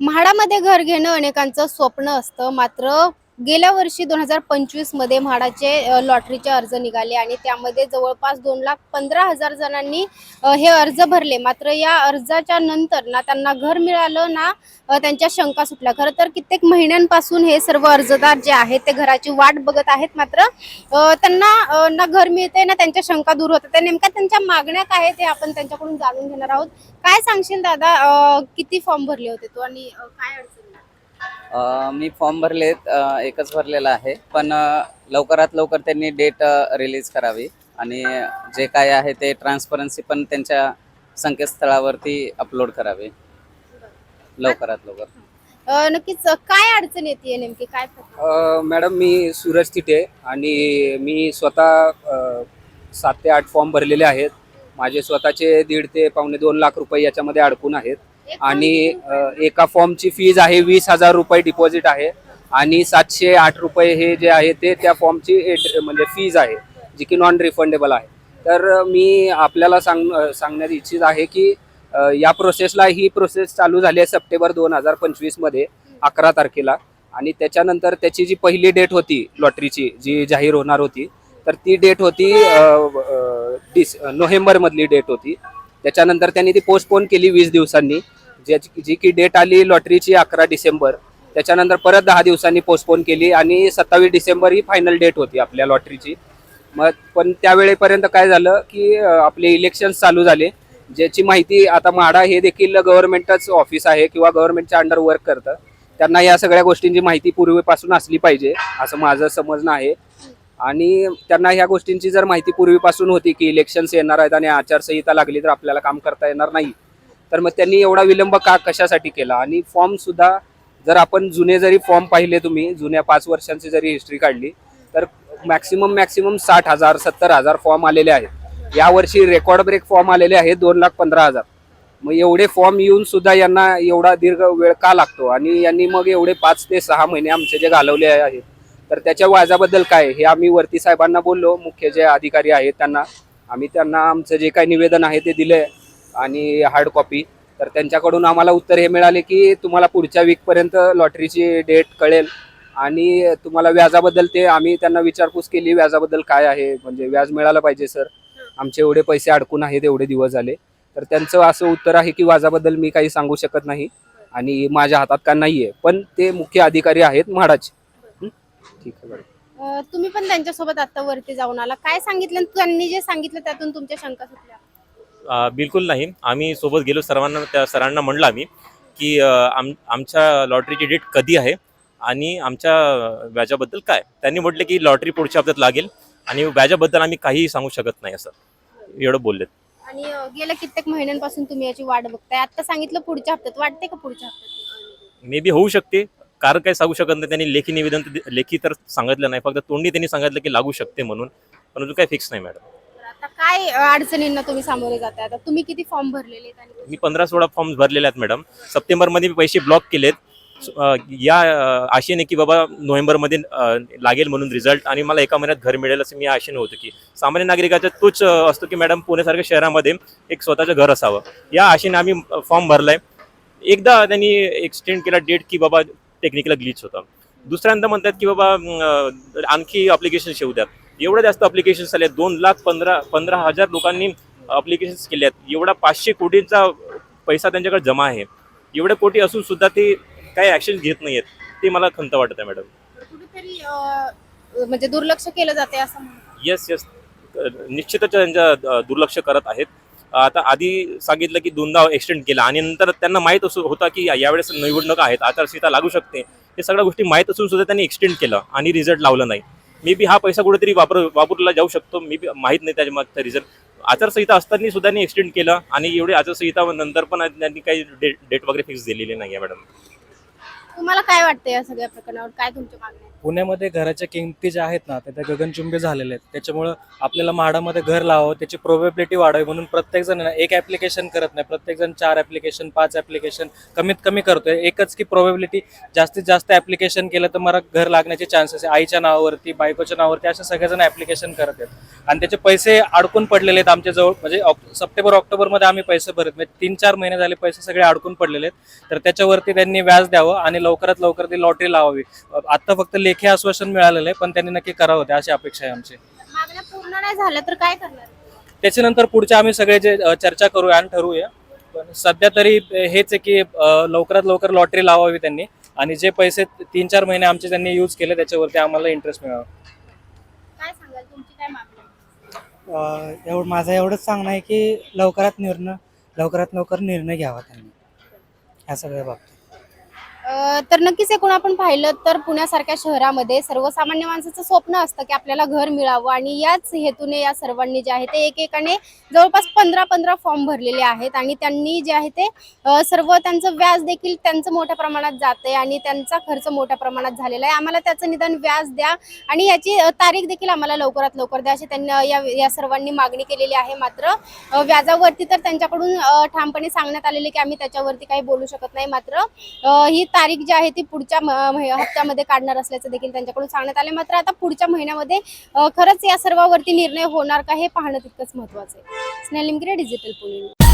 म्हाडामध्ये घर घेणं अनेकांचं स्वप्न असतं. मात्र गेल्या वर्षी 2025 मध्ये म्हाडाचे लॉटरीचे अर्ज निघाले आणि त्यामध्ये जवळपास 2,15,000 जणांनी हे अर्ज भरले. मात्र या अर्जाच्या नंतर ना त्यांना घर मिळालं ना त्यांच्या शंका सुटल्या. खरं तर कित्येक महिन्यांपासून हे सर्व अर्जदार जे आहेत ते घराची वाट बघत आहेत. मात्र त्यांना ना घर मिळते ना त्यांच्या शंका दूर होतात. त्या नेमक्या त्यांच्या मागण्या काय आहेत हे आपण त्यांच्याकडून जाणून घेणार आहोत. काय सांगशील दादा, किती फॉर्म भरले होते तू आणि काय अडचण आली? मी फॉर्म भरलेत, एकच भरलेला आहे. पण लवकरात लवकर त्यांनी डेट रिलीज करावी आणि जे काय आहे ते ट्रान्सपरन्सी पण त्यांच्या संकेतस्थळावरती अपलोड करावे लवकरात लवकर. नक्कीच काय अडचण येते नेमकी काय मॅडम मी सूरज तिटे आणि मी स्वतः 7 ते 8 फॉर्म भरलेले आहेत. माझे स्वतःचे 1.5 ते पावणे 2 लाख रुपये याच्यामध्ये अडकून आहेत आणि एका फॉर्मची फीज आहे 20,000 रुपये डिपॉझिट आहे आणि 708 रुपये हे जे आहे ते त्या फॉर्मची म्हणजे फीज आहे जी की नॉन रिफंडेबल आहे. तर मी आपल्याला सांगण्यात इच्छित आहे की या प्रोसेसला ही प्रोसेस चालू झाली आहे सप्टेंबर 2025 मध्ये 11 तारखेला आणि त्याच्यानंतर त्याची जी पहिली डेट होती लॉटरीची जी जाहीर होणार होती तर ती डेट होती नोव्हेंबरमधली डेट होती. त्याच्यानंतर त्यांनी ती पोस्टपोन केली 20 दिवसांनी, जी की डेट आली लॉटरीची 11 डिसेंबर. त्याच्यानंतर परत 10 दिवसांनी पोस्टपोन केली आणि 27 डिसेंबर ही फायनल डेट होती आपल्या लॉटरीची. मग पण त्यावेळेपर्यंत काय झालं की आपले इलेक्शन्स चालू झाले, ज्याची माहिती आता म्हाडा हे देखील गव्हर्नमेंटच ऑफिस आहे किंवा गव्हर्नमेंटच्या अंडर वर्क करतं. त्यांना या सगळ्या गोष्टींची माहिती पूर्वीपासून असली पाहिजे असं माझं समजणं आहे आणि त्यांना ह्या गोष्टींची जर माहिती पूर्वीपासून होती की इलेक्शन्स येणार आहेत आणि आचारसंहिता लागली तर आपल्याला काम करता येणार नाही, तर मग त्यांनी एवढा विलंब कशासाठी केला. आणि फॉर्म सुद्धा जर आपण जुने जरी फॉर्म पाहिले, तुम्ही जुन्या 5 वर्षांची जरी हिस्ट्री काढली तर मॅक्सिमम 60,000 70,000 फॉर्म आलेले आहेत. यावर्षी रेकॉर्ड ब्रेक फॉर्म आलेले आहेत 2,15,000. मग एवढे फॉर्म येऊन सुद्धा यांना एवढा दीर्घ वेळ का लागतो आणि यांनी मग एवढे 5 ते 6 महिने आमचे जे घालवले आहेत तर त्याच्या व्याजाबद्दल काय हे आम्ही वरती साहेबांना बोललो, मुख्य जे अधिकारी आहेत त्यांना आमचं जे काही निवेदन आहे ते दिले आणि हार्ड कॉपी. तर त्यांच्याकडून आम्हाला उत्तर हे मिळाले की तुम्हाला पुढच्या वीकपर्यंत लॉटरीची डेट कळेल आणि तुम्हाला व्याजाबद्दल ते आम्ही त्यांना विचारपूस केली व्याजाबद्दल काय आहे, म्हणजे व्याज मिळालं पाहिजे सर, आमचे एवढे पैसे अडकून आहेत एवढे दिवस झाले. तर त्यांचं असं उत्तर आहे की व्याजाबद्दल मी काही सांगू शकत नाही आणि माझ्या हातात का नाहीये, पण ते मुख्य अधिकारी आहेत म्हाडाचे. ठीक आहे बरं. तुम्ही पण त्यांच्यासोबत आता वरती जाऊन आला, काय सांगितलं त्यांनी जे सांगितलं त्यातून तुमच्या शंका सुटल्या? बिलकुल नाही. आम्ही सोबत गेलो, त्या सरांना म्हणलं आम्ही की आमच्या लॉटरीची डेट कधी आहे आणि आमच्या व्याजाबद्दल काय. त्यांनी म्हटलं की लॉटरी पुढच्या हप्त्यात लागेल आणि व्याजाबद्दल आम्ही काहीही सांगू शकत नाही असं एवढं बोललेत. आणि गेल्या कित्येक महिन्यांपासून तुम्ही याची वाट बघताय, आता सांगितलं पुढच्या हप्त्यात, वाटते का पुढच्या हप्त्यात? मे बी होऊ शकते, कारण काही सांगू शकत नाही. त्यांनी लेखी निवेदन लेखी तर सांगितलं नाही, फक्त तोंडी त्यांनी सांगितलं की लागू शकते म्हणून, परंतु काही फिक्स नाही मॅडम. आता काय अडचणींना तुम्ही सामोरे जाताय? आता तुम्ही किती फॉर्म भरलेले आहेत आणि मी 15-16 फॉर्म्स भरलेले आहेत मॅडम. सप्टेंबरमध्ये मी पैसे ब्लॉक केलेत या आशेने की बाबा नोव्हेंबरमध्ये लागेल म्हणून रिझल्ट आणि मला एका महिन्यात घर मिळेल असं मी आशेने होतं. की सामान्य नागरिकाचा तोच असतो की मॅडम पुण्यासारख्या शहरामध्ये एक स्वतःचं घर असावं, या आशेने आम्ही फॉर्म भरलाय. एकदा त्यांनी एक्सटेंड केला डेट की बाबा टेक्निकल ग्लिच होता. दुसऱ्यांदा म्हणतात की बाबा आणखी अप्लिकेशन येऊ द्यात. एवढ्या जास्त अप्लिकेशन्स आले, 2,15,000 लोकांनी अप्लिकेशन्स केले आहेत. एवढा 500 कोटींचा पैसा त्यांच्याकडे जमा आहे. एवढे कोटी असून सुद्धा ते काही ऍक्शन घेत नाहीयेत, ते मला खंत वाटत आहे मॅडम. कुठेतरी म्हणजे दुर्लक्ष केलं जाते असं म्हणतात. येस निश्चितच त्यांच्या दुर्लक्ष करत आहेत. आता आधी सांगितलं की 2दा एक्सटेंड केला आणि नंतर त्यांना माहीत होता की यावेळेस निवडणुका आहेत, आचारसंहिता लागू शकते, हे सगळ्या गोष्टी माहीत असून सुद्धा त्यांनी एक्सटेंड केलं आणि रिझल्ट लावलं नाही. मे बी हा पैसा कुठेतरी वापरला जाऊ शकतो, मे बी माहीत नाही त्याच्या मागचा रिझल्ट. आचारसंहिता असताना सुद्धा त्यांनी एक्सटेंड केलं आणि एवढी आचारसंहिता नंतर पण त्यांनी काही डेट वगैरे फिक्स दिलेली नाही आहे मॅडम. तुम्हाला काय वाटतं या सगळ्या प्रकरणावर, काय तुमच्या मागण्या आहेत? पुण्यामध्ये घराच्या किमती ज्या आहेत ना त्या गगनचुंबी झालेल्या आहेत. त्याच्यामुळं आपल्याला म्हाडामध्ये घर लावावं, त्याची प्रोबेबिलिटी वाढावी म्हणून प्रत्येक जण एक ऍप्लिकेशन करत नाही, प्रत्येक जण 4 ऍप्लिकेशन 5 ऍप्लिकेशन कमीत कमी करतोय. एकच की प्रोबेबिलिटी जास्तीत जास्त ऍप्लिकेशन केलं तर मला घर लागण्याचे चान्सेस आहे. आईच्या नावावरती, बायकोच्या नावावरती असे सगळेजण ऍप्लिकेशन करत आहेत आणि त्याचे पैसे अडकून पडलेले आहेत आमच्या जवळ. म्हणजे सप्टेंबर ऑक्टोबरमध्ये आम्ही पैसे भरत, म्हणजे 3-4 महिने झाले पैसे सगळे अडकून पडलेले आहेत. तर त्याच्यावरती त्यांनी व्याज द्यावं आणि लवकरात लवकर ती लॉटरी लावावी. आता फक्त लेखी आश्वासन मिळालेलं आहे, पण त्यांनी नक्की करावं ते, अशी अपेक्षा आहे आमची. मागण्या पूर्ण नाही झाल्या तर काय करणार? त्याच्यानंतर पुढच्या आम्ही सगळे जे चर्चा करूया आणि ठरवूया. पण सध्या तरी हेच आहे की लवकरात लवकर लॉटरी लावावी त्यांनी आणि जे पैसे 3-4 महिने आमचे त्यांनी यूज केले त्याच्यावरती आम्हाला इंटरेस्ट मिळावा. काय सांगाल, तुमची काय मागणी आहे? माझं एवढंच सांगणं आहे की लवकरात लवकर निर्णय घ्यावा त्यांनी ह्या सगळ्या बाबतीत. तर नक्कीच एकूण आपण पाहिलं तर पुण्यासारख्या शहरामध्ये सर्वसामान्य माणसाचं स्वप्न असतं की आपल्याला घर मिळावं आणि याच हेतूने या सर्वांनी जे आहे ते एकेकाने जवळपास 15 फॉर्म भरलेले आहेत आणि त्यांनी जे आहे ते सर्व त्यांचं व्याज देखील त्यांचं मोठ्या प्रमाणात जाते आणि त्यांचा खर्च मोठ्या प्रमाणात झालेला आहे. आम्हाला त्याचं निदान व्याज द्या आणि याची तारीख देखील आम्हाला लवकरात लवकर द्या अशी त्यांनी या सर्वांनी मागणी केलेली आहे. मात्र व्याजावरती तर त्यांच्याकडून ठामपणे सांगण्यात आलेले की आम्ही त्याच्यावरती काही बोलू शकत नाही. मात्र ही तारीख जी आहे ती पुढच्या हप्त्यामध्ये काढणार असल्याचं देखील त्यांच्याकडून सांगण्यात आले. मात्र आता पुढच्या महिन्यामध्ये खरंच या सर्वावरती निर्णय होणार का हे पाहणं तितकंच महत्त्वाचं आहे. स्नेहल लिमगिरे, डिजिटल पुणे.